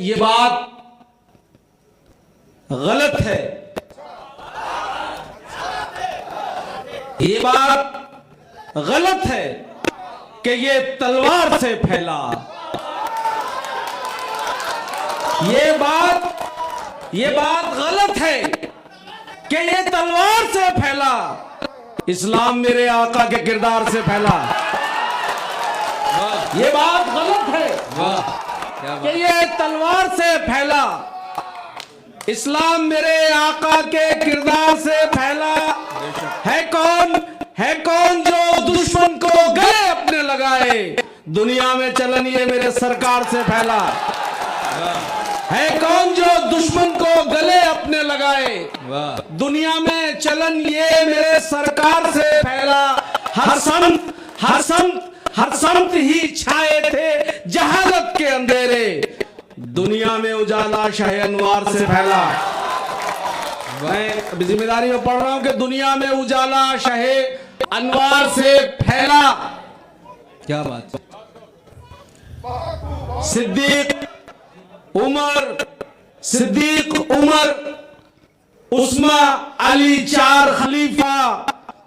ये बात गलत है, ये बात गलत है कि ये तलवार से फैला। ये बात गलत है कि ये तलवार से फैला। इस्लाम मेरे आका के किरदार से फैला। ये बात गलत है कि ये तलवार से फैला। इस्लाम मेरे आका के किरदार से फैला। है कौन जो दुश्मन को गले अपने लगाए। दुनिया में चलन ये मेरे सरकार से फैला। है कौन जो दुश्मन को गले अपने लगाए। दुनिया में चलन ये मेरे सरकार से फैला। हर संत ही छाए थे जहालत के अंधेरे। दुनिया में उजाला शाह अनवार से फैला। मैं अभी जिम्मेदारी में पढ़ रहा हूं कि दुनिया में उजाला शाह अनवार से फैला। क्या बात। सिद्दीक उमर उस्मा अली चार खलीफा,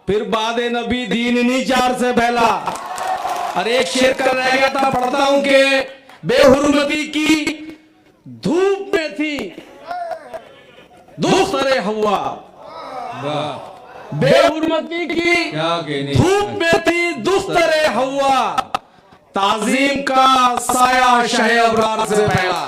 फिर बाद नबी दीन इन्हीं चार से फैला। और एक शेर कर रह गया था, पढ़ता हूं कि बेहुरमती की धूप में थी दूसरे हवा। बेहुरमती की धूप में थी दूसरे हवा। ताजीम का साया शाह अबरार से फैला।